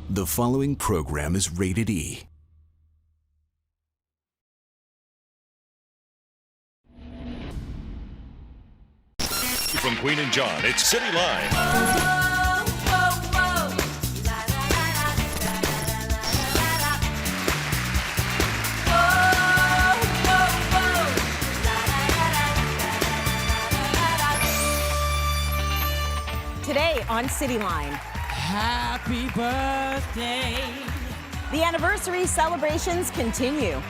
The following program is rated E. From Queen and John, it's Cityline. Today on Cityline. Happy birthday. The anniversary celebrations continue.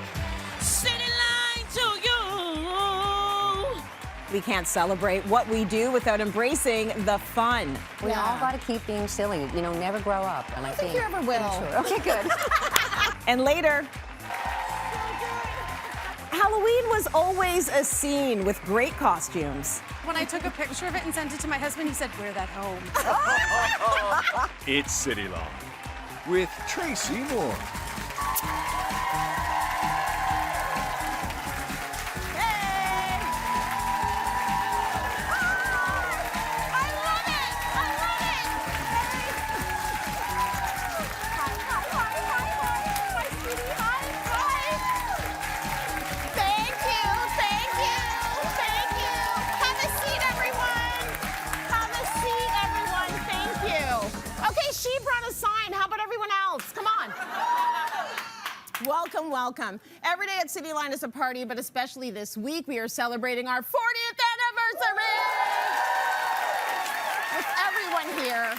Cityline to you. We can't celebrate what we do without embracing the fun. We all got to keep being silly, you know, never grow up. And I think you ever will. Okay, good. And later, Halloween was always a scene with great costumes. When I took a picture of it and sent it to my husband, he said, wear that home. It's Cityline with Tracy Moore. Welcome, welcome. Every day at Cityline is a party, but especially this week, we are celebrating our 40th anniversary! With everyone here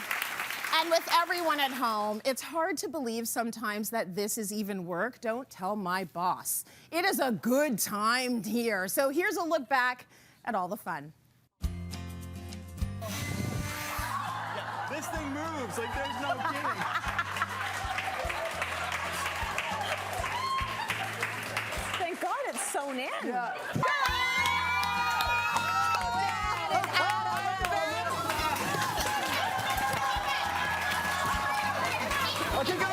and with everyone at home, it's hard to believe sometimes that this is even work. Don't tell my boss. It is a good time here. So here's a look back at all the fun. This thing moves, like there's no kidding. Thank God it's sewn in. Yeah. Okay, go.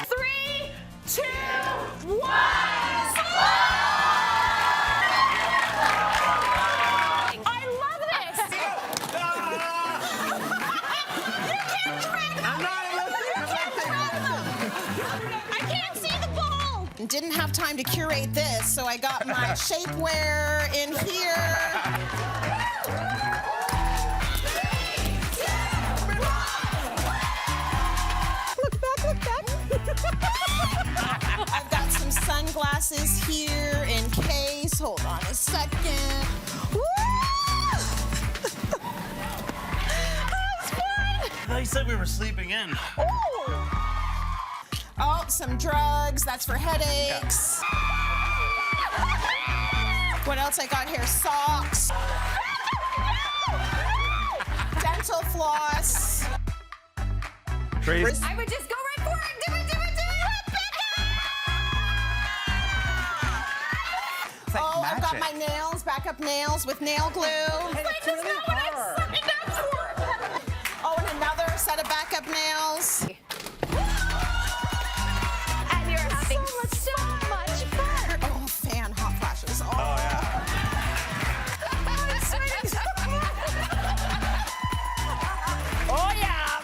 3, 2, 1. Didn't have time to curate this, so I got my shapewear in here. Look back. I've got some sunglasses here in case. Hold on a second. Woo! That was fun. I thought you said we were sleeping in. Ooh. Oh, some drugs. That's for headaches. What else I got here? Socks. Dental floss. Tracy. I would just go right for it. Do it. Oh, I've got my nails, backup nails with nail glue. That's not what I signed up for. Oh, and another set of backup nails. So much fun. Oh, fan hot flashes. Oh, yeah. Oh, yeah.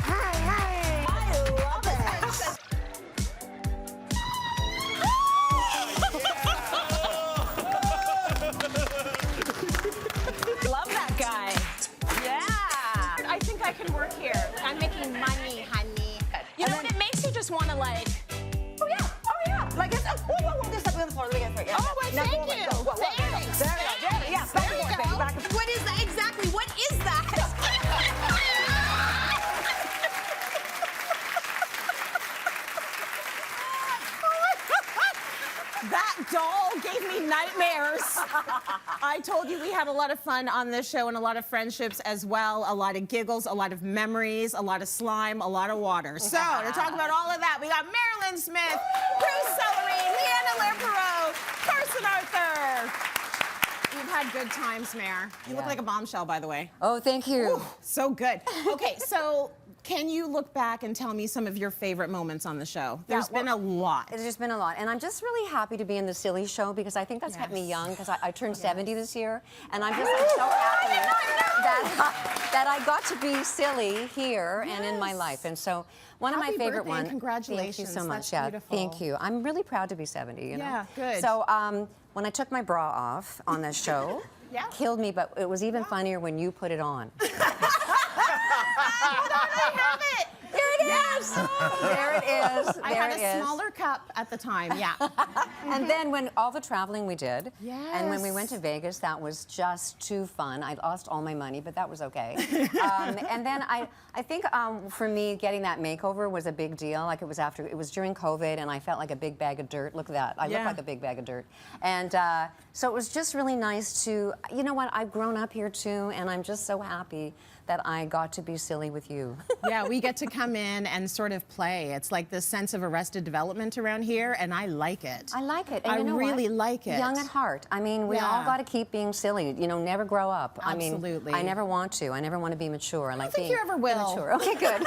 I love it. Love that guy. Yeah. I think I can work here. I'm making money, honey. You know what? It makes you just want to like, oh, yeah. Like it's this up on the floor. Let me get it for you. Oh, well, thank you. Thanks. There we go. Yeah, back and forth, baby, back and forth. What is that exactly? What is that? That doll gave me nightmares. I told you we had a lot of fun on this show and a lot of friendships as well, a lot of giggles, a lot of memories, a lot of slime, a lot of water. So to talk about all of that, we got Mairlyn Smith, Bruce Celerine, Leigh Ann, Allaire, Perrault, Carson Arthur. You've had good times, Mayor. You look like a bombshell, by the way. Oh, thank you. Ooh, so good. Okay, so Can you look back and tell me some of your favorite moments on the show? There's been a lot. There's just been a lot. And I'm just really happy to be in the Silly Show because I think that's kept me young because I turned 70 this year. And I'm just so happy that I got to be silly here and in my life. And so one of my favorite ones. Congratulations. Thank you so much. That's beautiful. Thank you. I'm really proud to be 70, you know? Yeah, good. So when I took my bra off on the show, killed me, but it was even funnier when you put it on. I have it. There it is. There it is. I had a smaller cup at the time, yeah. And then when all the traveling we did, and when we went to Vegas, that was just too fun. I lost all my money, but that was okay. And then I think for me, getting that makeover was a big deal. Like it was during COVID, and I felt like a big bag of dirt. Look at that. I look like a big bag of dirt. And so it was just really nice to, you know what, I've grown up here too, and I'm just so happy that I got to be silly with you. Yeah, we get to come in and sort of play. It's like this sense of Arrested Development around here, and I like it. I like it. And I you know really what? like it. Young at heart. I mean, we all got to keep being silly. You know, never grow up. Absolutely. I mean, I never want to. I never want to be mature. I don't think you ever will. Mature. Okay, good.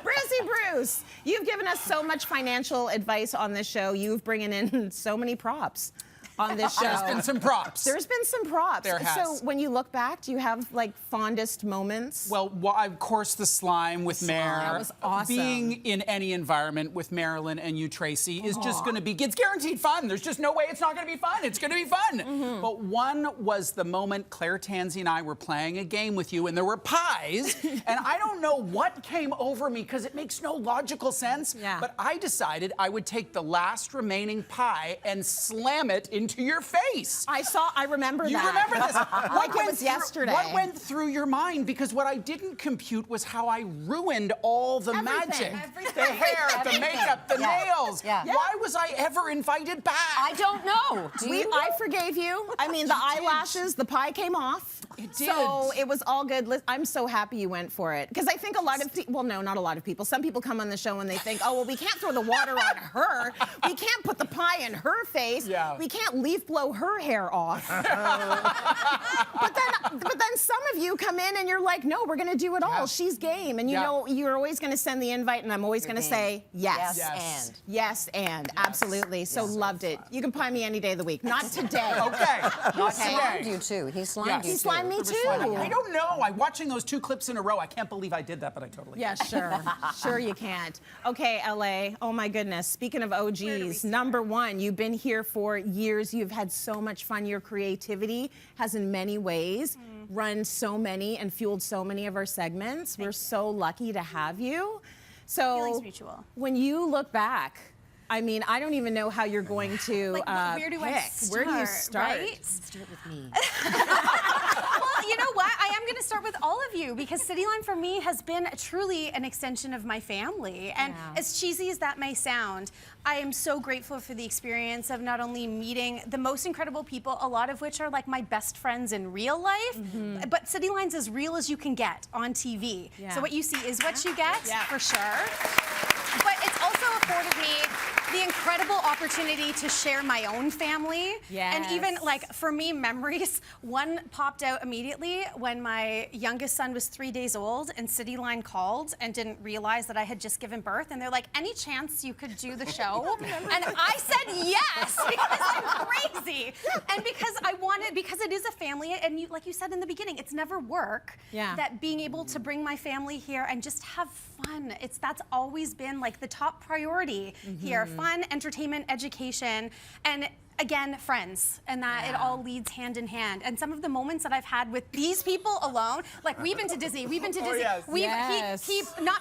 Bruce, you've given us so much financial advice on this show. You've bringing in so many props on this show. There's been some props. There's been some props. There has. So when you look back, do you have like fondest moments? Well, of course, the slime with Mair. That was awesome. Being in any environment with Mairlyn and you, Tracy, is just going to be, it's guaranteed fun. There's just no way it's not going to be fun. It's going to be fun. But one was the moment Claire Tansey and I were playing a game with you, and there were pies, and I don't know what came over me because it makes no logical sense, but I decided I would take the last remaining pie and slam it into your face. I remember that. You remember this? Like it was yesterday. What went through your mind? Because what I didn't compute was how I ruined all the magic. The hair, the makeup, the nails. Why was I ever invited back? I don't know. I forgave you. I mean, the eyelashes, the pie came off. It did. So it was all good. I'm so happy you went for it. Because I think a lot of people, well, no, not a lot of people. Some people come on the show and they think, oh, well, we can't throw the water on her. We can't put the pie in her face. We can't leaf blow her hair off. but then some of you come in and you're like, no, we're going to do it all. She's game. And you know, you're always going to send the invite, and I'm always going to say yes. Yes, and. Absolutely. So loved it. You can pie me any day of the week. Not today. Okay. He slimed you too. He slimed you too. He slimed me too. I don't know. Watching those 2 clips in a row, I can't believe I did that, but I totally Yeah, sure. Sure you can't. Okay, LA. Oh my goodness. Speaking of OGs, number one, you've been here for years. You've had so much fun. Your creativity has in many ways run so many and fueled so many of our segments. We're so lucky to have you. So Feelings mutual. When you look back, I mean, I don't even know how you're going to where do I pick. start? Where do you start? Right? Start with me. Well, you know what? I am going to start with all of you because Cityline for me has been truly an extension of my family. And as cheesy as that may sound, I am so grateful for the experience of not only meeting the most incredible people, a lot of which are like my best friends in real life, but Cityline's as real as you can get on TV. So what you see is what you get, for sure. But it's also afforded me the incredible opportunity to share my own family. And even like for me, memories, one popped out immediately when my youngest son was 3 days old and Cityline called and didn't realize that I had just given birth. And they're like, any chance you could do the show? And I said yes, because I'm crazy. And because I wanted, because it is a family, and you, like you said in the beginning, it's never work. That being able to bring my family here and just have fun, that's always been like the top priority here. Fun, entertainment, education, and again, friends, and that it all leads hand in hand. And some of the moments that I've had with these people alone, like we've been to Disney, He not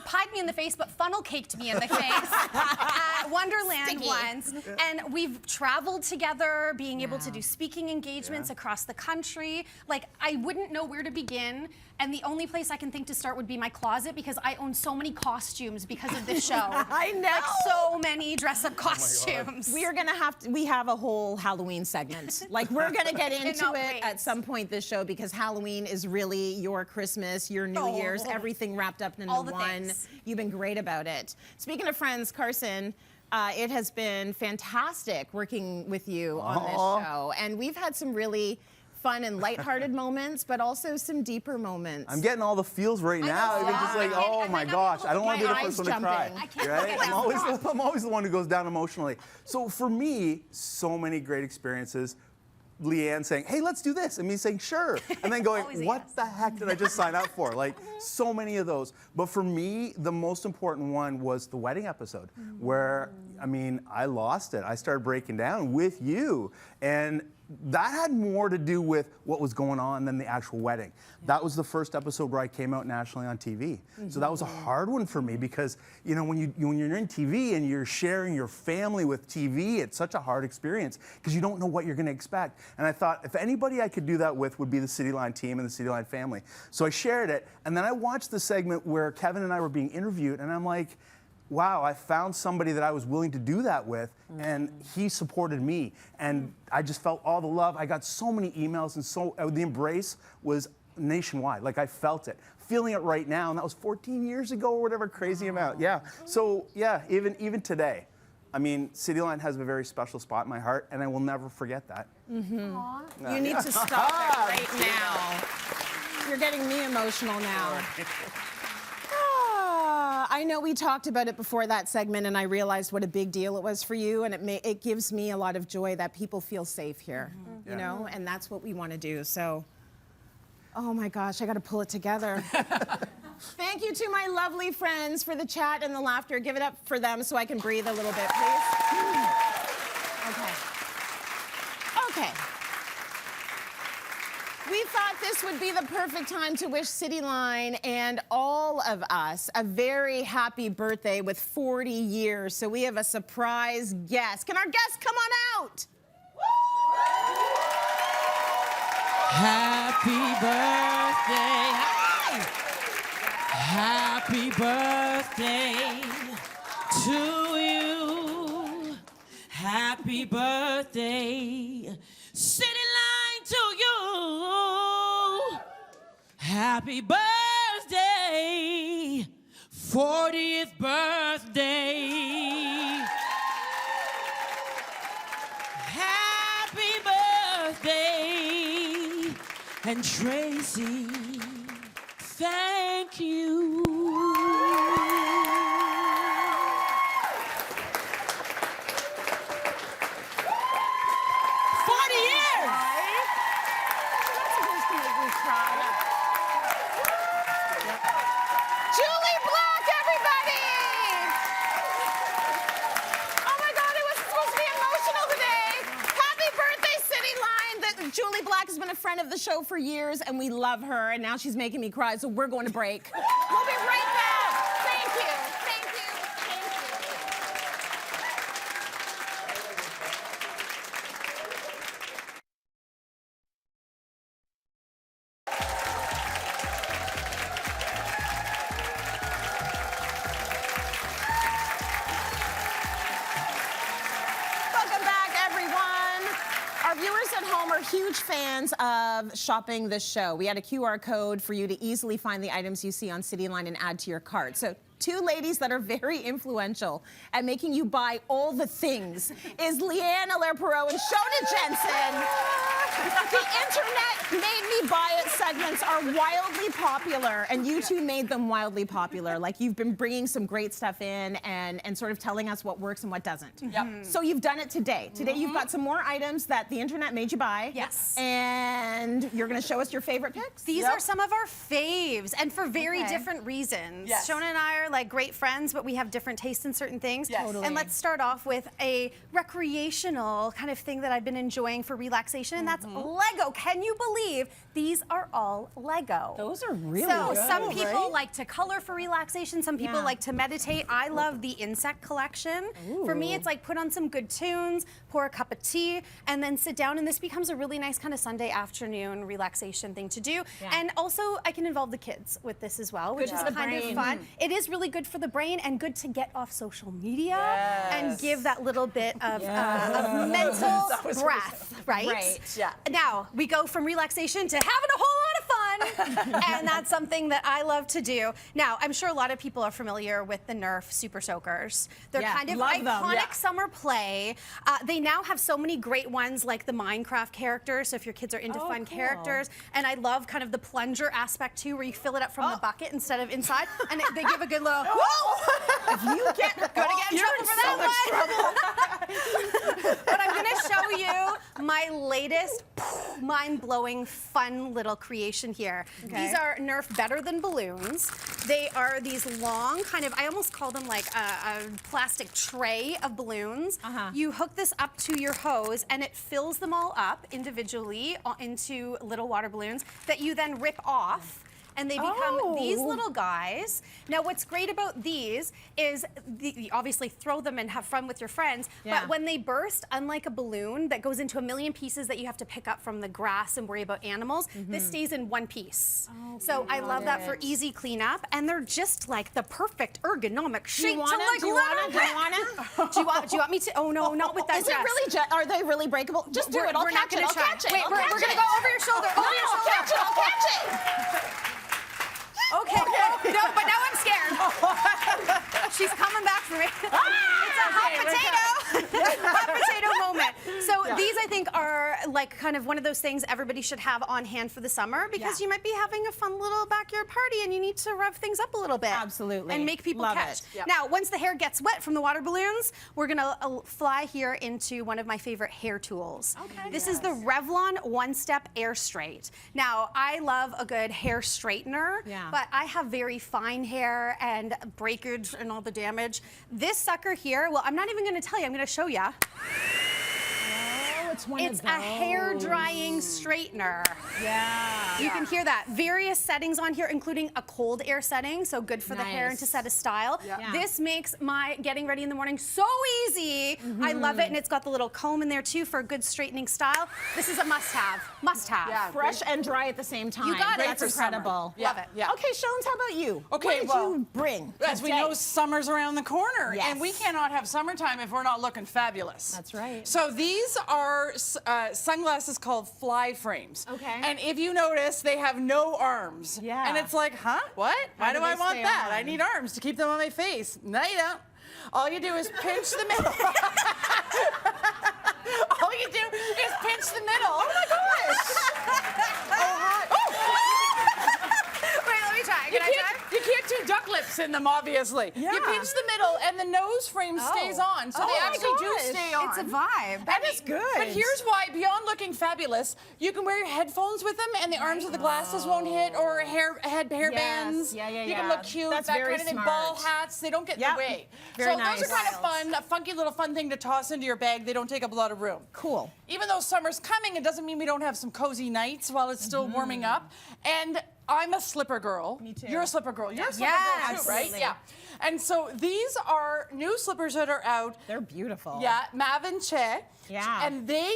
pied me in the face, but funnel caked me in the face at Wonderland once. And we've traveled together, being able to do speaking engagements across the country. Like, I wouldn't know where to begin. And the only place I can think to start would be my closet because I own so many costumes because of this show. I know. Like so many dress-up costumes. We are gonna we have a whole Halloween segment. Like we're gonna get into it at some point this show because Halloween is really your Christmas, your New Year's, everything wrapped up into one. Things. You've been great about it. Speaking of friends, Carson, it has been fantastic working with you on this show. And we've had some really fun and lighthearted moments, but also some deeper moments. I'm getting all the feels right now. know, Even just like, oh my gosh, I don't want to be the My first one eyes to cry. jumping. I can't Right? believe I'm always the one who goes down emotionally. So for me, so many great experiences. Leigh Ann saying, hey, let's do this, and me saying, sure. And then going, Always a what yes. the heck did I just sign up for? Like, so many of those. But for me, the most important one was the wedding episode, where, I mean, I lost it. I started breaking down with you. And that had more to do with what was going on than the actual wedding. That was the first episode where I came out nationally on TV. So that was a hard one for me because, you know, when you're in TV and you're sharing your family with TV, it's such a hard experience because you don't know what you're going to expect. And I thought if anybody I could do that with would be the Cityline team and the Cityline family. So I shared it, and then I watched the segment where Kevin and I were being interviewed, and I'm like, wow, I found somebody that I was willing to do that with, and he supported me, and I just felt all the love. I got so many emails, and so the embrace was nationwide. Like, I felt it, feeling it right now, and that was 14 years ago or whatever crazy amount. Yeah. So yeah, even today, I mean, Cityline has a very special spot in my heart, and I will never forget that. You need to stop it right now. You're getting me emotional now. I know we talked about it before that segment, and I realized what a big deal it was for you, and it gives me a lot of joy that people feel safe here, you know, and that's what we want to do. So, oh my gosh, I got to pull it together. Thank you to my lovely friends for the chat and the laughter. Give it up for them so I can breathe a little bit, please. Okay. We thought this would be the perfect time to wish Cityline and all of us a very happy birthday with 40 years. So we have a surprise guest. Can our guest come on out? Happy birthday. Happy birthday to you. Happy birthday. Cityline to you. Happy birthday. 40th birthday. Happy birthday. And Tracy, thank you. 40 years. Julie Black, everybody! Oh my God, it was supposed to be emotional today. Happy birthday, Cityline. Julie Black has been a friend of the show for years, and we love her, and now she's making me cry, so we're going to break. We'll be right back. Thank you, thank you, thank you. Welcome back, everyone. Our viewers at home are huge fans of shopping this show. We had a QR code for you to easily find the items you see on Cityline and add to your cart. So, two ladies that are very influential at making you buy all the things is Leigh Ann, Allaire, Perrault, and Shoana Jensen. The internet made me buy it segments are wildly popular, and you two made them wildly popular. Like, you've been bringing some great stuff in and sort of telling us what works and what doesn't. Yep. So you've done it today. Today you've got some more items that the internet made you buy. Yes. And you're going to show us your favorite picks? These are some of our faves, and for very Okay. different reasons. Yes. Shona and I are like great friends, but we have different tastes in certain things. Yes. Totally. And let's start off with a recreational kind of thing that I've been enjoying for relaxation, and that's Lego. Can you believe these are all Lego? Those are really So good, some people right? like to color for relaxation. Some people Yeah. like to meditate. I love the insect collection. For me, it's like put on some good tunes, pour a cup of tea, and then sit down. And this becomes a really nice kind of Sunday afternoon relaxation thing to do. Yeah. And also, I can involve the kids with this as well, which Good is for the kind of brain. fun. It is really good for the brain and good to get off social media and give that little bit of mental breath, right? Right. Yeah. Now, we go from relaxation to having a whole lot of fun. and that's something that I love to do. Now, I'm sure a lot of people are familiar with the Nerf Super Soakers. They're kind of iconic summer play. They now have so many great ones like the Minecraft characters, so if your kids are into fun characters. And I love kind of the plunger aspect too, where you fill it up from the bucket instead of inside, and they give a good little, whoa! If you get, gonna get in trouble for that one. But I'm gonna show you my latest mind-blowing, fun little creation here. These are Nerf Better Than Balloons. They are these long, kind of, I almost call them like a plastic tray of balloons. You hook this up to your hose, and it fills them all up individually into little water balloons that you then rip off. And they become these little guys. Now, what's great about these is you obviously throw them and have fun with your friends, but when they burst, unlike a balloon that goes into a million pieces that you have to pick up from the grass and worry about animals, this stays in one piece. So I love that for easy cleanup, and they're just like the perfect ergonomic shape. Do you want me to? Oh no, not with that. Is it really? Are they really breakable? Just do it. I'll catch it. I'll catch it. Wait, we're gonna go over your shoulder. Over your shoulder. Catch it. I'll catch it. Okay. No, but now I'm scared. She's coming back for me. It's a hot potato. Hot potato moment. So these, I think, are like kind of one of those things everybody should have on hand for the summer, because you might be having a fun little backyard party and you need to rev things up a little bit. Absolutely. And make people Love catch. it. Now, once the hair gets wet from the water balloons, we're gonna fly here into one of my favorite hair tools. This is the Revlon One Step Air Straight. Now, I love a good hair straightener, but I have very fine hair and breakage and all the damage. This sucker here, well, I'm not even gonna tell you, I'm gonna show you. It's a hair drying straightener. You can hear that. Various settings on here, including a cold air setting, so good for the hair and to set a style. This makes my getting ready in the morning so easy. I love it, and it's got the little comb in there too for a good straightening style. This is a must-have. Must-have. Fresh and dry at the same time. You got it. That's incredible. Love it. Okay, Shones, how about you? Okay, what did you bring? As we know, summer's around the corner, Yes. and we cannot have summertime if we're not looking fabulous. That's right. So these are sunglasses called fly frames. Okay. And if you notice, they have no arms. Yeah. And it's like, huh? What? Why do I want stay that? on? I need arms to keep them on my face. No, you don't. All you do is pinch the middle. All you do is pinch the middle. Oh my gosh! Wait, let me try. Can I try? You can't do duck lips in them, obviously. Yeah. You pinch the middle, and the nose frame stays on, so they actually do stay on. It's a vibe. That is good. But here's why, beyond looking fabulous, you can wear your headphones with them, and the arms of the glasses won't hit, or hair bands. Yeah. You can look cute. That's that very kind of thing. smart. Ball hats, they don't get in the way. Very so nice. those are kind of fun, a funky little fun thing to toss into your bag. They don't take up a lot of room. Cool. Even though summer's coming, it doesn't mean we don't have some cozy nights while it's still warming up. And I'm a slipper girl. Me too. You're a slipper girl. You're a slipper girl too, right? absolutely. Yeah. And so these are new slippers that are out. They're beautiful. Yeah, Mavin Che. Yeah. And they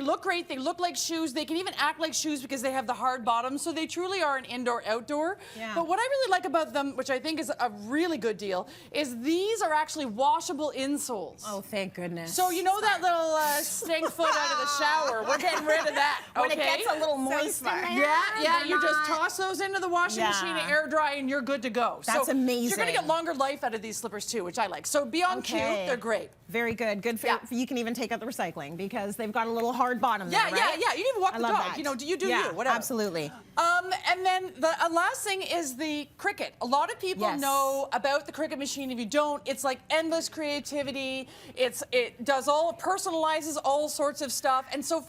look great. They look like shoes. They can even act like shoes because they have the hard bottoms. So they truly are an indoor-outdoor. Yeah. But what I really like about them, which I think is a really good deal, is these are actually washable insoles. Oh, thank goodness. So you know that little stink foot out of the shower? We're getting rid of that, okay? When it gets a little moist in there. Yeah, you just not- toss those into the washing machine and air dry, and you're good to go. That's so amazing. You're gonna get longer life out of these slippers too, which I like. So beyond cute, they're great. Very good. Good for you can even take out the recycling because they've got a little hard bottom there, right? Yeah. You can even walk I the love dog. that. You know, do you, whatever. Absolutely. And then the last thing is the Cricut. A lot of people know about the Cricut machine. If you don't, it's like endless creativity. It personalizes all sorts of stuff. And so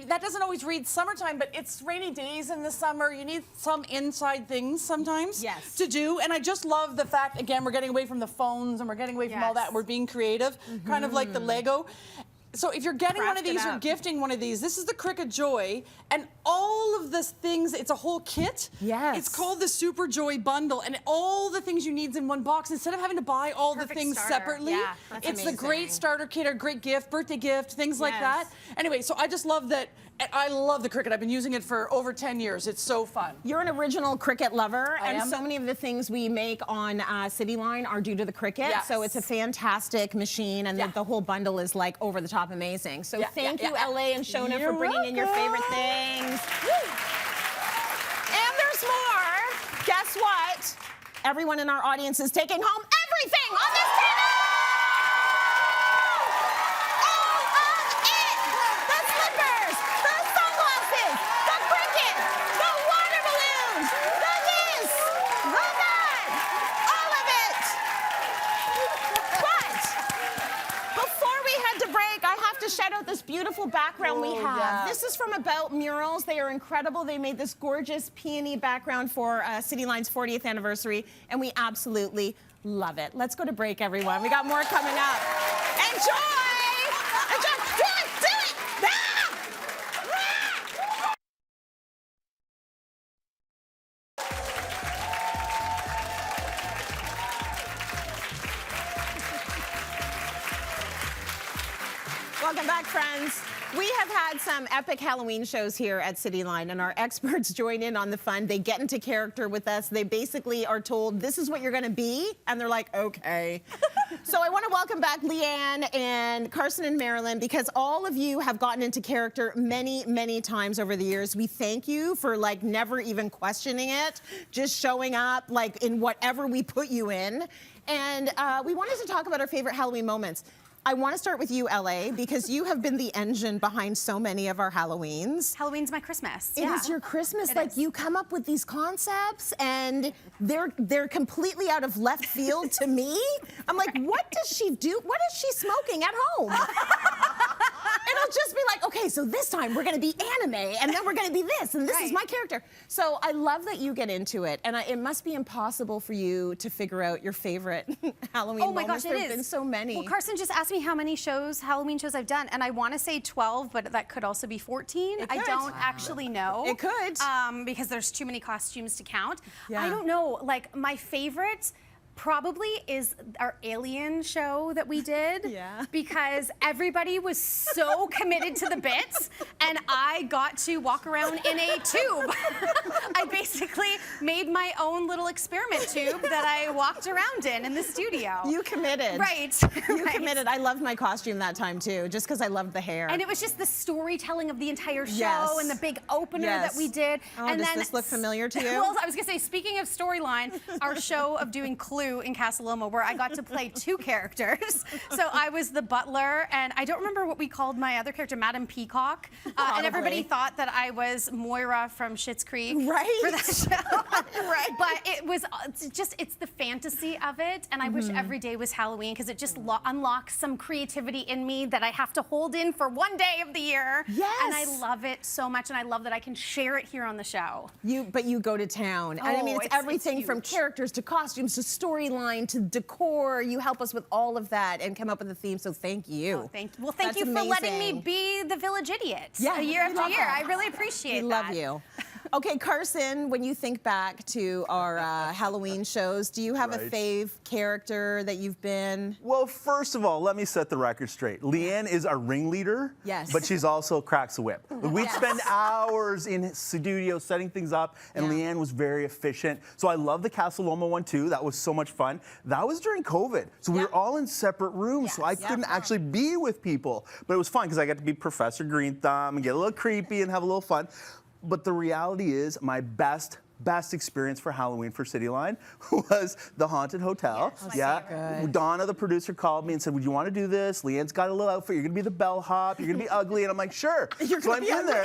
that doesn't always read summertime, but it's rainy days in the summer. You need some inside things sometimes to do. And I just love the fact, again, we're getting away from the phones and we're getting away from all that. We're being creative, kind of like the Lego. So if you're getting one of these or gifting one of these, this is the Cricut Joy, and all of the things, it's a whole kit. Yes. It's called the Super Joy Bundle, and all the things you need in one box, instead of having to buy all the things separately, it's the great starter kit or great gift, birthday gift, things like that. Anyway, so I just love that. I love the Cricut. I've been using it for over 10 years. It's so fun. You're an original Cricut lover, I and am. so many of the things we make on Cityline are due to the Cricut. So it's a fantastic machine, and the whole bundle is like over the top amazing. So thank you, Allaire and Shoana, for bringing in your favorite things. And guess what? Everyone in our audience is taking home everything on this table! All of it! The slippers, the sunglasses, the cricket, the water balloons, the this, the that, all of it! But before we head to break, I have to shout out this beautiful background we have. yeah. This is from About Murals. They are incredible. They made this gorgeous peony background for Cityline's 40th anniversary, and we absolutely love it. Let's go to break, everyone. We got more coming up. Enjoy! Enjoy! Do it! Do it! Ah! Ah! Welcome back, friends. We have had some epic Halloween shows here at Cityline, and our experts join in on the fun. They get into character with us. They basically are told, this is what you're gonna be, and they're like, okay. So I wanna welcome back Leigh Ann and Carson and Mairlyn, because all of you have gotten into character many, many times over the years. We thank you for like never even questioning it, just showing up like in whatever we put you in. And we wanted to talk about our favorite Halloween moments. I want to start with you, LA, because you have been the engine behind so many of our Halloweens. Halloween's my Christmas. It is your Christmas. Like, you come up with these concepts, and they're completely out of left field to me. I'm like, what does she do? What is she smoking at home? And I'll just be like, okay, so this time we're going to be anime, and then we're going to be this, and this is my character. So I love that you get into it, and it must be impossible for you to figure out your favorite Halloween moments. Oh my gosh, it There have is. been so many. Well, Carson just asked me how many Halloween shows I've done, and I want to say 12, but that could also be 14. It I could. don't actually know. It could. Because there's too many costumes to count. Yeah. I don't know. Like, my favorite probably is our Alien show that we did. Yeah. Because everybody was so committed to the bits, and I got to walk around in a tube. I basically made my own little experiment tube that I walked around in the studio. You committed. Right. You committed. I loved my costume that time too, just because I loved the hair. And it was just the storytelling of the entire show Yes. and the big opener Yes. that we did. Oh, and does then this look familiar to you? Well, I was gonna say, speaking of storyline, our show of doing Clue in Casa Loma, where I got to play two characters. So I was the butler, and I don't remember what we called my other character, Madam Peacock. And everybody thought that I was Moira from Schitt's Creek for that show. Right. But it was it's the fantasy of it, and I wish every day was Halloween, because it just unlocks some creativity in me that I have to hold in for one day of the year. Yes. And I love it so much, and I love that I can share it here on the show. But you go to town. And I mean, it's everything from huge. characters to costumes to storyline to decor. You help us with all of that and come up with a theme, so thank you. Oh, thank That's you for letting me amazing. be the village idiot Yeah, year we after love year. that. I really appreciate We that. love you. Okay, Carson, when you think back to our Halloween shows, do you have a fave character that you've been? Well, first of all, let me set the record straight. Leigh Ann is our ringleader, Yes. but she's also cracks a whip. We'd spend hours in studio setting things up, and Leigh Ann was very efficient. So I love the Casa Loma one too. That was so much fun. That was during COVID, so we were all in separate rooms, so I couldn't actually be with people. But it was fun because I got to be Professor Green Thumb and get a little creepy and have a little fun. But the reality is, my best experience for Halloween for Cityline was the Haunted Hotel. Donna, the producer, called me and said, would you want to do this? Leigh Ann's got a little outfit. You're going to be the bellhop. You're going to be ugly. And I'm like, sure. So I'm in there.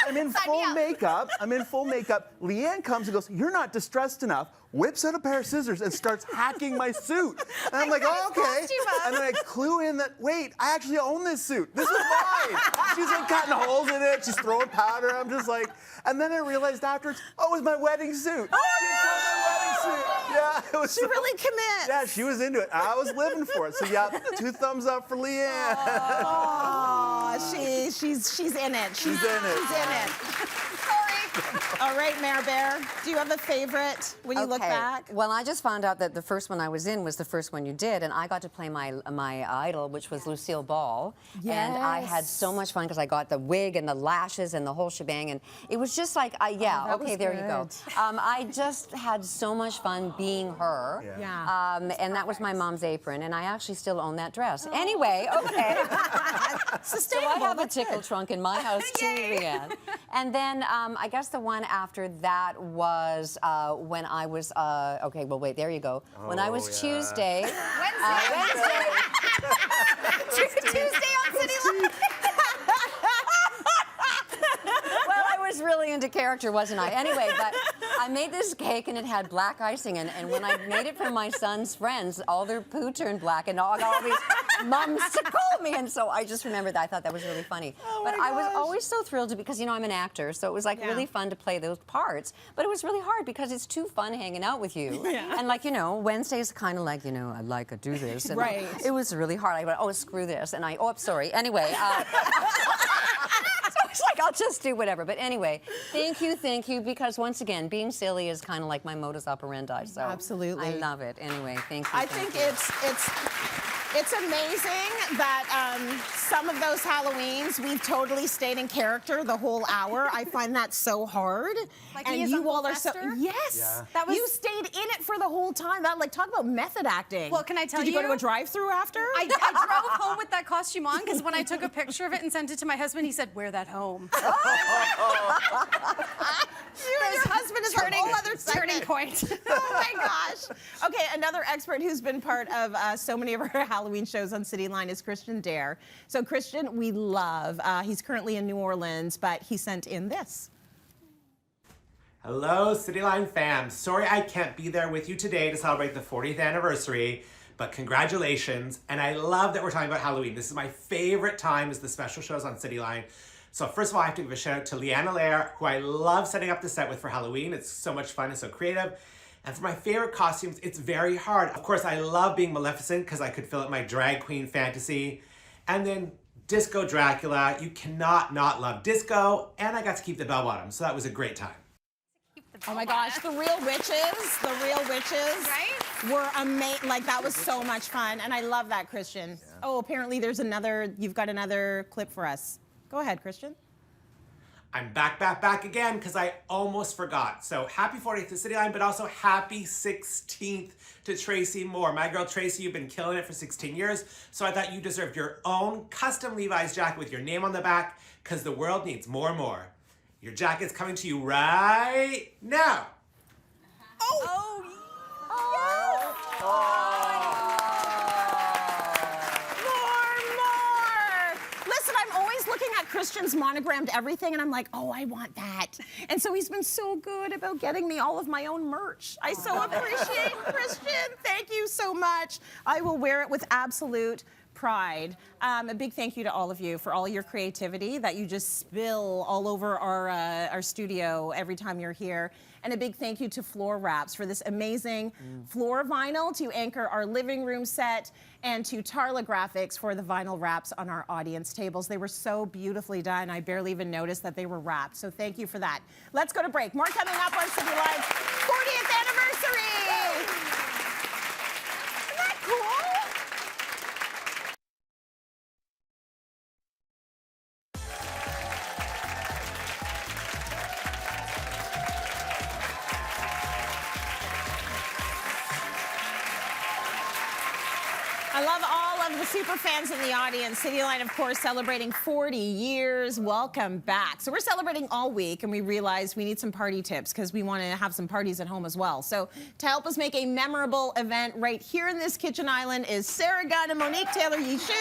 I'm in full makeup. I'm in full makeup. Leigh Ann comes and goes, you're not distressed enough. Whips out a pair of scissors and starts hacking my suit. And I'm like, oh, okay. And then I clue in that, wait, I actually own this suit. This is mine. She's like cutting holes in it. She's throwing powder. I'm just like, and then I realized afterwards, oh, it was my wedding suit. Oh, She cut my wedding suit. Yeah, it was. She really commits. Yeah, she was into it. I was living for it. So yeah, 2 thumbs up for Leigh Ann. Oh, she's in it. She's in it. All right, Mayor Bear, do you have a favorite when you look back? Well, I just found out that the first one I was in was the first one you did, and I got to play my idol, which was Lucille Ball. And I had so much fun because I got the wig and the lashes and the whole shebang, and it was just like, okay, there you go. I just had so much fun being her. And that was my mom's apron, and I actually still own that dress. Anyway, okay. So I have a tickle trunk in my house too, Leigh Ann. And then I guess guess the one after that was when I was, okay, well, wait, there you go. When I was Tuesday. Wednesday. Tuesday on Cityline. Well, I was really into character, wasn't I? Anyway, but I made this cake and it had black icing, and when I made it for my son's friends, all their poo turned black, and I got all these mums to call me, and so I just remember that. I thought that was really funny. But I was always so thrilled to, because, you know, I'm an actor, so it was like really fun to play those parts, but it was really hard because it's too fun hanging out with you. And like, you know, Wednesday's kind of like, you know, I like to do this. And it was really hard. I went, oh, screw this, and I'm sorry. Anyway. It's like, I'll just do whatever. But anyway, thank you, because once again, being silly is kind of like my modus operandi. So absolutely, I love it. Anyway, thank you. I think it's amazing that some of those Halloweens we've totally stayed in character the whole hour. I find that so hard. Like and you all are so That was, you stayed in it for the whole time. That, like, talk about method acting. Well, can I tell you? Did you go to a drive-through after? I drove home with that costume on because when I took a picture of it and sent it to my husband, he said, "Wear that home." Your husband is turning, a whole other turning point. Oh my gosh. Okay, another expert who's been part of so many of our Halloween shows on Cityline is Christian Dare. So Christian, we love. He's currently in New Orleans, but he sent in this. Hello, Cityline fam. Sorry I can't be there with you today to celebrate the 40th anniversary, but congratulations. And I love that we're talking about Halloween. This is my favorite time, is the special shows on Cityline. So first of all, I have to give a shout out to Leigh Ann, Allaire, who I love setting up the set with for Halloween. It's so much fun and so creative. And for my favorite costumes, it's very hard. Of course, I love being Maleficent because I could fill it my drag queen fantasy. And then Disco Dracula, you cannot not love disco. And I got to keep the bell bottom, so that was a great time. Oh my gosh, the real witches, Right? were amazing. Like, that was so much fun. And I love that, Christian. Yeah. Oh, apparently you've got another clip for us. Go ahead, Christian. I'm back again because I almost forgot. So happy 40th to Cityline, but also happy 16th to Tracy Moore. My girl Tracy, you've been killing it for 16 years, so I thought you deserved your own custom Levi's jacket with your name on the back because the world needs more and more. Your jacket's coming to you right now. Oh! More! Listen, I'm always looking at Christian's monogrammed everything, and I'm like, oh, I want that. And so he's been so good about getting me all of my own merch. I so appreciate Christian. Thank you so much. I will wear it with absolute pride. A big thank you to all of you for all your creativity that you just spill all over our studio every time you're here. And a big thank you to Floor Wraps for this amazing floor vinyl to anchor our living room set, and to Tarla Graphics for the vinyl wraps on our audience tables. They were so beautifully done. I barely even noticed that they were wrapped. So thank you for that. Let's go to break. More coming up on Cityline's 40th anniversary. Isn't that cool? I love all of the super fans in the audience. Cityline, of course, celebrating 40 years. Welcome back. So we're celebrating all week, and we realized we need some party tips because we want to have some parties at home as well. So to help us make a memorable event right here in this kitchen island is Sarah Gunn and Monique Taylor-Yeshu.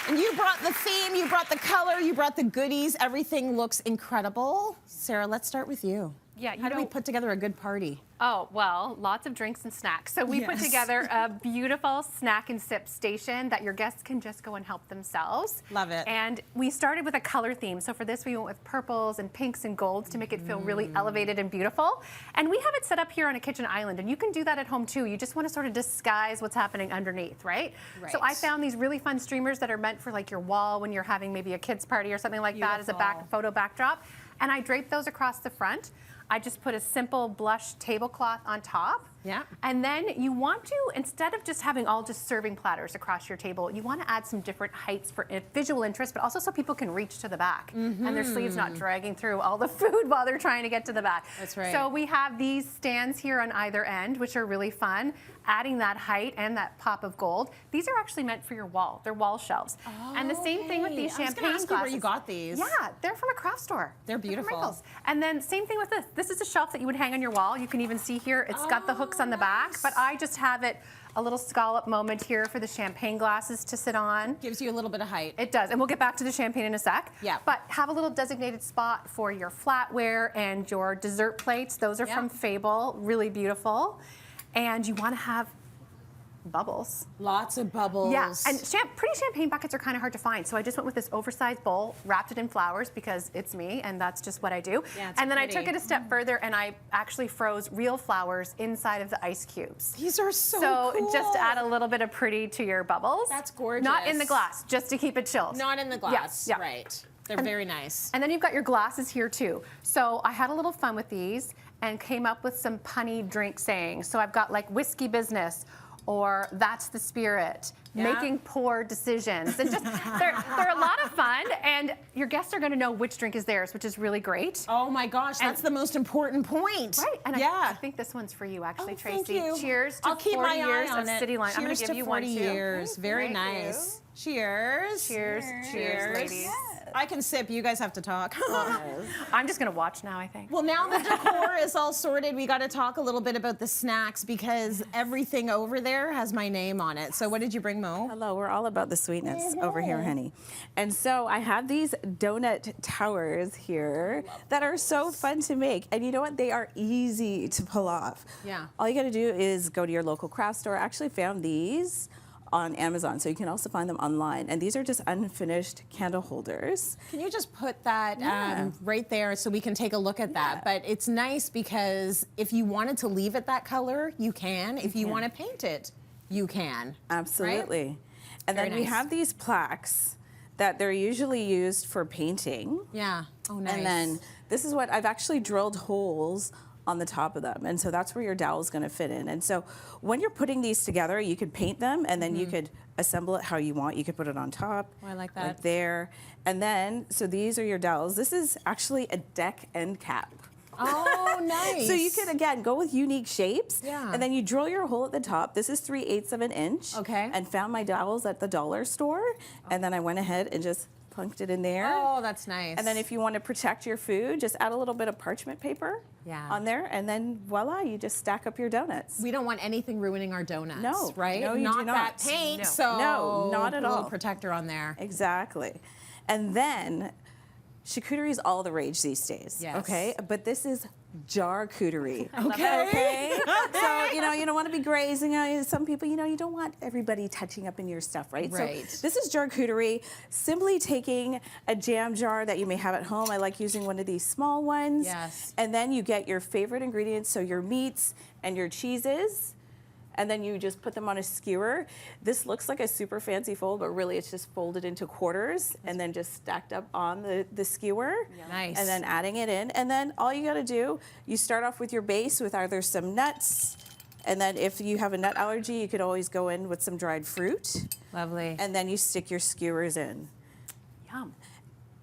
And you brought the theme, you brought the color, you brought the goodies. Everything looks incredible. Sarah, let's start with you. Yeah, How do we put together a good party? Oh, well, lots of drinks and snacks. So we put together a beautiful snack and sip station that your guests can just go and help themselves. Love it. And we started with a color theme. So for this, we went with purples and pinks and golds to make it feel really elevated and beautiful. And we have it set up here on a kitchen island, and you can do that at home too. You just want to sort of disguise what's happening underneath, right? So I found these really fun streamers that are meant for like your wall when you're having maybe a kid's party or something like that as a photo backdrop. And I draped those across the front. I just put a simple blush tablecloth on top. Yeah. And then you want to, instead of just having all just serving platters across your table, you want to add some different heights for visual interest, but also so people can reach to the back and their sleeves not dragging through all the food while they're trying to get to the back. That's right. So we have these stands here on either end, which are really fun, adding that height and that pop of gold. These are actually meant for your wall. They're wall shelves. And the same thing with these I was champagne gonna ask glasses. you where you got these. Yeah, they're from a craft store. They're from beautiful. Michael's. And then same thing with this. This is a shelf that you would hang on your wall. You can even see here, it's got the hooks on the back, but I just have it a little scallop moment here for the champagne glasses to sit on. Gives you a little bit of height. It does, and we'll get back to the champagne in a sec. Yeah. But have a little designated spot for your flatware and your dessert plates. Those are from Fable, really beautiful. And you want to have bubbles. Lots of bubbles. Yeah, and pretty champagne buckets are kind of hard to find, so I just went with this oversized bowl, wrapped it in flowers because it's me, and that's just what I do. Yeah, it's and then I pretty. took it a step further, and I actually froze real flowers inside of the ice cubes. These are so cool. Just to add a little bit of pretty to your bubbles. That's gorgeous. Not in the glass, just to keep it chilled. Not in the glass. Yes, yeah. Right. They're very nice. And then you've got your glasses here too. So I had a little fun with these and came up with some punny drink sayings. So I've got like whiskey business, or that's the spirit, making poor decisions. And just, they're a lot of fun, and your guests are gonna know which drink is theirs, which is really great. Oh my gosh, that's the most important point. Right, and I think this one's for you actually, Tracy. Thank you. Cheers to I'll keep 40 my years eye on of it. Cityline. I'm gonna give you one too. 40 years, very Thank you. nice. Cheers. Cheers, cheers, ladies. I can sip, you guys have to talk. I'm just gonna watch now, I think. Well, now the decor is all sorted, we gotta talk a little bit about the snacks because everything over there has my name on it. So what did you bring, Mo? Hello, we're all about the sweetness over here, honey. And so I have these donut towers here that are so fun to make. And you know what? They are easy to pull off. Yeah. All you gotta do is go to your local craft store. I actually found these on Amazon, so you can also find them online. And these are just unfinished candle holders. Can you just put that right there so we can take a look at that? But it's nice because if you wanted to leave it that color, you can. If you want to paint it, you can. Absolutely. Right? And Very then we nice. have these plaques that they're usually used for painting. Yeah. Oh, nice. And then this is what I've actually drilled holes on the top of them. And so that's where your dowel is going to fit in. And so when you're putting these together, you could paint them and then you could assemble it how you want. You could put it on top. Oh, I like that. Like there. And then, so these are your dowels. This is actually a deck end cap. Oh, nice. So you can, again, go with unique shapes. Yeah. And then you drill your hole at the top. This is 3/8 of an inch. Okay. And found my dowels at the dollar store. And then I went ahead and just plunked it in there. Oh, that's nice. And then if you want to protect your food, just add a little bit of parchment paper on there, and then voila, you just stack up your donuts. We don't want anything ruining our donuts, No, right? no, you not do that not. paint, No. so No, not at a little all. protector on there. Exactly. And then charcuterie is all the rage these days. Yes. Okay, but this is charcuterie. Okay. So you don't want to be grazing. Some people, you don't want everybody touching up in your stuff, right? Right. So this is charcuterie. Simply taking a jam jar that you may have at home. I like using one of these small ones. Yes. And then you get your favorite ingredients, so your meats and your cheeses. And then you just put them on a skewer. This looks like a super fancy fold, but really it's just folded into quarters and then just stacked up on the skewer. Nice. And then adding it in. And then all you gotta do, you start off with your base with either some nuts, and then if you have a nut allergy, you could always go in with some dried fruit. Lovely. And then you stick your skewers in. Yum.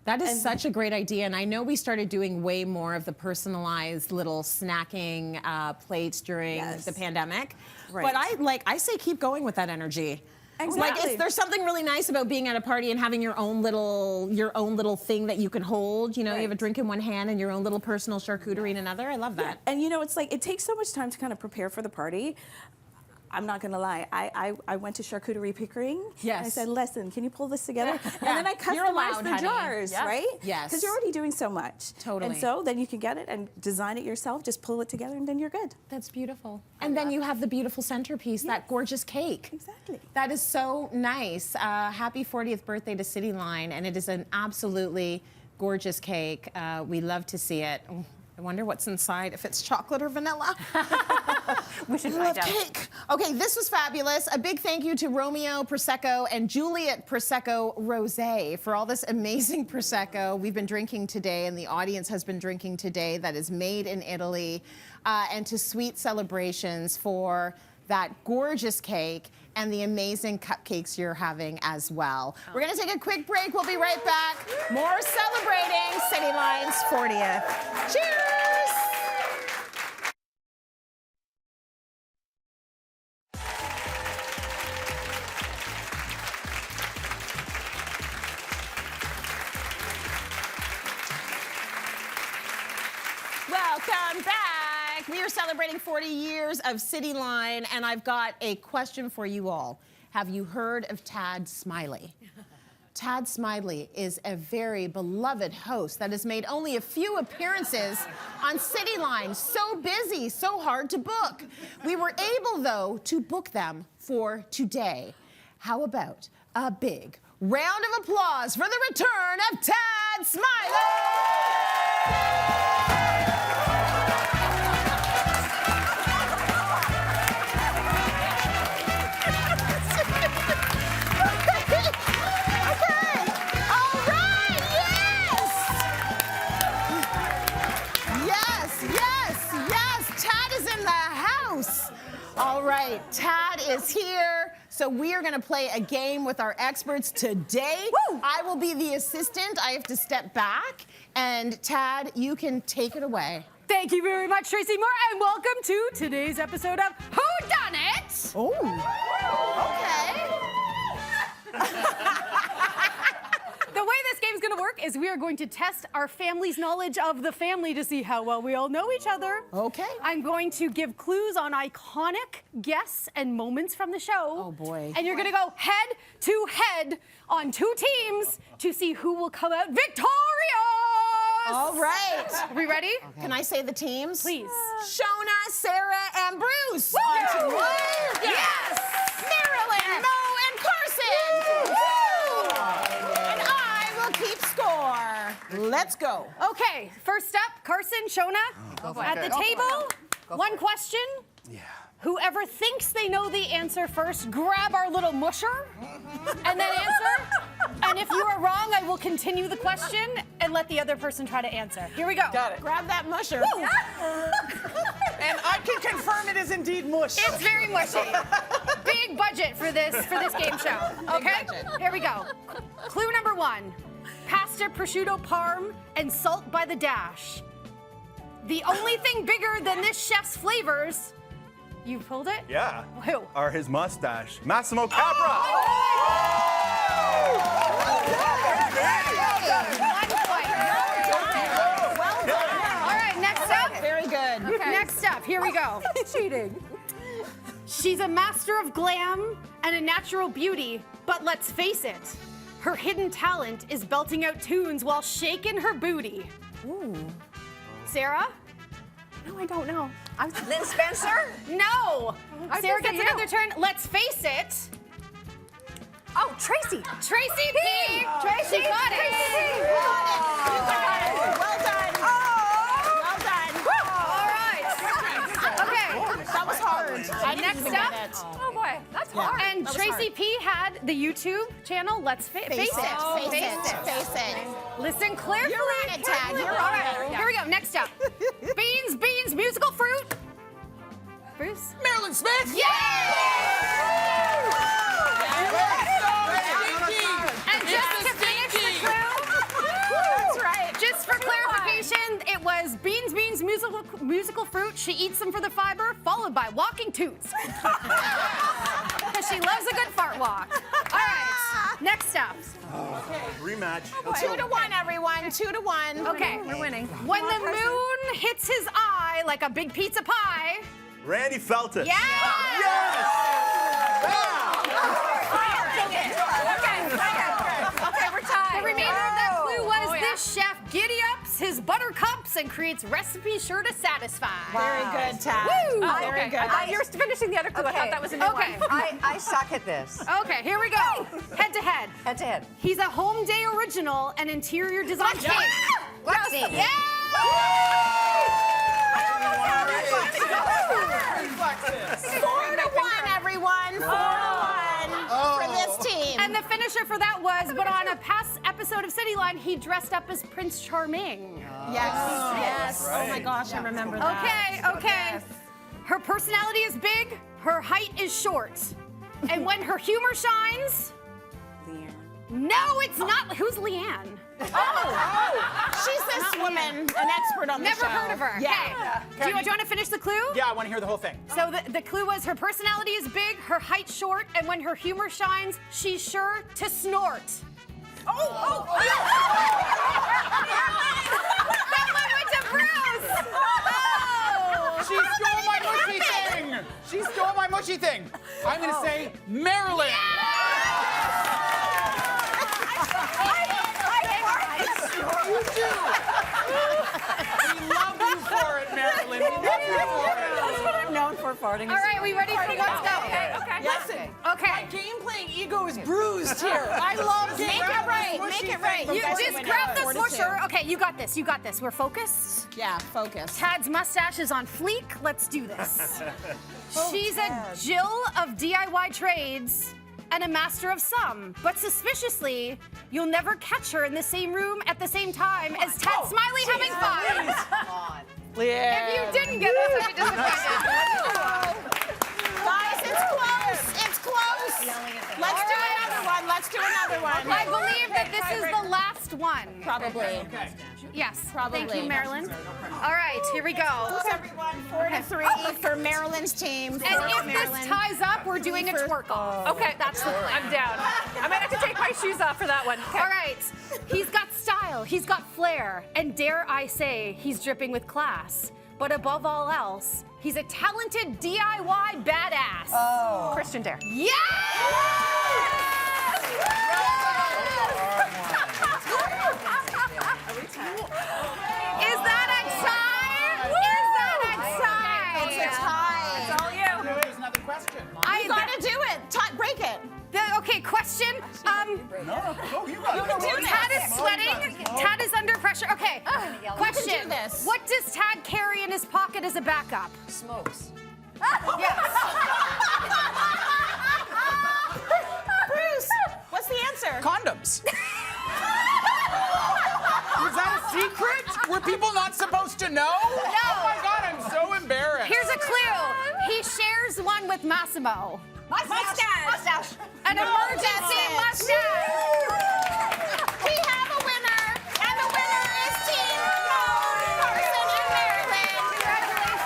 That is such a great idea, and I know we started doing way more of the personalized little snacking plates during the pandemic. Right. But I say keep going with that energy. Exactly. Like there's something really nice about being at a party and having your own little thing that you can hold. You know, you have a drink in one hand and your own little personal charcuterie in another. I love that. And it's like it takes so much time to kind of prepare for the party. I'm not gonna lie, I went to Charcuterie Pickering. Yes. And I said, listen, can you pull this together? And then I You're customized allowed, the honey. jars, Yep. right? Yes. Because you're already doing so much. Totally. And so then you can get it and design it yourself, just pull it together and then you're good. That's beautiful. And then you have the beautiful centerpiece, that gorgeous cake. Exactly. That is so nice. Happy 40th birthday to Cityline, and it is an absolutely gorgeous cake. We love to see it. Oh, wonder what's inside, if it's chocolate or vanilla. We should I love find out. cake. Okay, this was fabulous. A big thank you to Romeo Prosecco and Juliet Prosecco Rosé for all this amazing Prosecco we've been drinking today and the audience has been drinking today that is made in Italy. And to Sweet Celebrations for that gorgeous cake and the amazing cupcakes you're having as well. We're gonna take a quick break. We'll be right back. More celebrating Cityline's 40th. Cheers! Welcome back. We are celebrating 40 years of Cityline, and I've got a question for you all. Have you heard of Tad Smiley? Tad Smiley is a very beloved host that has made only a few appearances on Cityline. So busy, so hard to book. We were able, though, to book them for today. How about a big round of applause for the return of Tad Smiley? All right, Tad is here. So we are gonna play a game with our experts today. Woo! I will be the assistant. I have to step back. And Tad, you can take it away. Thank you very much, Tracy Moore, and welcome to today's episode of Who Done It? Oh, okay. The way this game's gonna work is we are going to test our family's knowledge of the family to see how well we all know each other. Okay. I'm going to give clues on iconic guests and moments from the show. Oh, boy. And you're gonna go head to head on two teams to see who will come out victorious. All right. Are we ready? Okay. Can I say the teams? Please. Shoana, Sarah, and Bruce. Woo! One. Yes! Mairlyn, Mo, and Carson. Woo! And I will keep score. Let's go. Okay, first up, Carson, Shoana, at the table, one question. Yeah. Whoever thinks they know the answer first, grab our little musher and then answer. And if you are wrong, I will continue the question and let the other person try to answer. Here we go. Got it. Grab that musher. Woo! And I can confirm it is indeed mush. It's very mushy. Big budget for this game show. Okay? Here we go. Clue number one. Pasta, prosciutto, parm, and salt by the dash. The only thing bigger than this chef's flavors. You pulled it? Yeah. Who? Or his mustache. Massimo Capra. Well done. All right, next up. Very good. Okay. Next up, here we go. Cheating. She's a master of glam and a natural beauty, but let's face it, her hidden talent is belting out tunes while shaking her booty. Ooh. Sarah? No, I don't know. Lynn Spencer? No. I Sarah just gets said another turn. Let's face it. Oh, Tracy. Tracy P. Tracy. She got it. You got it. Well done. Well done. All right. Okay. That was hard. I didn't Next even up. get it. Oh boy, that's hard. And That was Tracy hard. P had the YouTube channel. Let's face it. Face it. Listen carefully. You're on it, Tad. You're All on right. it. Here we go. Next up. Beans, musical fruit. Bruce? Mairlyn Smith! And just to finish the clue, That's right. just for clarification, it was beans, musical fruit. She eats them for the fiber, followed by walking toots. Because she loves a good fart walk. All right, next up. Rematch. 2-1, everyone. 2-1. Okay, We're winning. when the moon hits his eye like a big pizza pie. Randy Feltus. Yeah! Okay, we're tied. The remainder of that clue was this chef giddy-ups his buttercups and creates recipes sure to satisfy. Very good, Tad. Woo! Very good. I thought you were finishing the other clue. I thought that was a new Okay. one. I suck at this. Okay, here we go. Head to head. Head to head. He's a home day original and interior design king. Roxy. Yeah! the finisher for that was, but on a past episode of Cityline, he dressed up as Prince Charming. Yes. Oh my gosh, I remember that. Okay. Her personality is big, her height is short. And when her humor shines... Leigh Ann. No, it's not. Who's Leigh Ann? She's this woman, an expert on the show. Never heard of her. Yeah. Okay. Do you want to finish the clue? Yeah, I want to hear the whole thing. So the clue was her personality is big, her height short, and when her humor shines, she's sure to snort. That one went to Bruce. She stole my mushy thing! She stole my mushy thing! I'm gonna say Mairlyn! You do! We love you for it, Mairlyn. We love you for it. That's what I'm known for, farting. All right, we ready for let's go? Okay. Listen. Okay. My game playing ego is bruised here. I love Make it right. Make it right. You just grab the smusher. Okay, you got this. You got this. We're focused. Yeah, focus. Tad's mustache is on fleek. Let's do this. She's a Jill of DIY trades and a master of some, but suspiciously, you'll never catch her in the same room at the same time as Tad Smiley having fun. If you didn't get this, I'd be disappointed. Guys, it's close. It's close. Let's do another one. Let's do another one. I believe that this is the last one. Probably. Yes. Probably. Thank you, Mairlyn. All right, here we go. Everyone, 4-3 for Marilyn's team. And if this ties up, we're doing a twerk off. Okay, that's the plan. I'm down. I might have to take my shoes off for that one. Okay. All right. He's got style, he's got flair, and dare I say, he's dripping with class. But above all else, he's a talented DIY badass. Christian Dare. Yes! Is that a tie? Is that a tie? It's a tie. It's all you. There's another question. You gotta do it. Break it. Okay, question. this. Tad is sweating. Tad is under pressure. Okay. Question. You can do this. What does Tad carry in his pocket as a backup? Smokes. Yes. Bruce, what's the answer? Condoms. Is that a secret? Were people not supposed to know? No. Oh my God, I'm so embarrassed. Here's a clue. He shares one with Massimo. Mustache. An emergency mustache. We have a winner, and the winner is Team Carson and Mairlyn. Congratulations.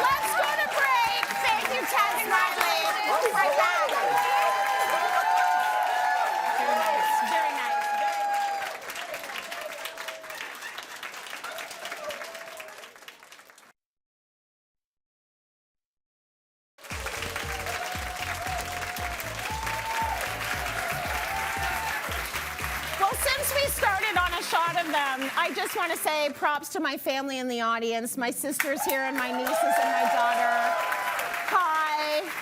Let's go to break. Thank you, Tad Smiley. We'll be right back. Very nice. Very nice. Well, since we started on a shot of them, I just want to say props to my family in the audience, my sisters here and my nieces and my daughter.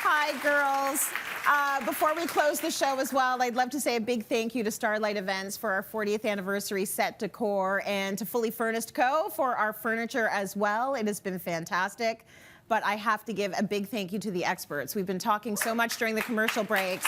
Hi, girls. Before we close the show as well, I'd love to say a big thank you to Starlight Events for our 40th anniversary set decor and to Fully Furnished Co. for our furniture as well. It has been fantastic. But I have to give a big thank you to the experts. We've been talking so much during the commercial breaks.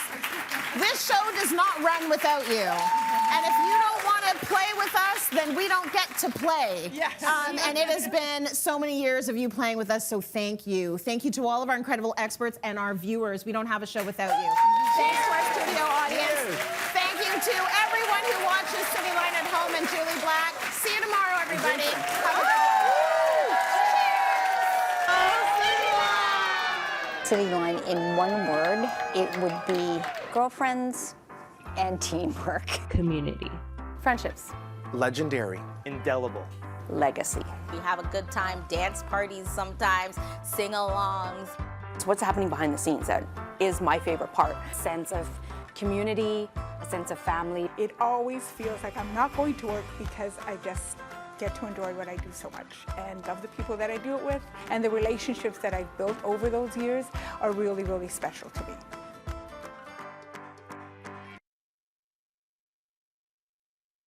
This show does not run without you. And if you don't want to play with us, then we don't get to play. Yes. And it has been so many years of you playing with us, so thank you. Thank you to all of our incredible experts and our viewers. We don't have a show without you. Thanks to our studio audience. Thank you to everyone who watches Cityline at home and Julie Black. See you tomorrow, everybody. Have a good one. Cityline, in one word, it would be girlfriends and teamwork. Community. Friendships. Legendary. Indelible. Legacy. We have a good time, dance parties sometimes, sing-alongs. It's what's happening behind the scenes that is my favorite part. Sense of community, a sense of family. It always feels like I'm not going to work because I just get to enjoy what I do so much and love the people that I do it with, and the relationships that I've built over those years are really, really special to me.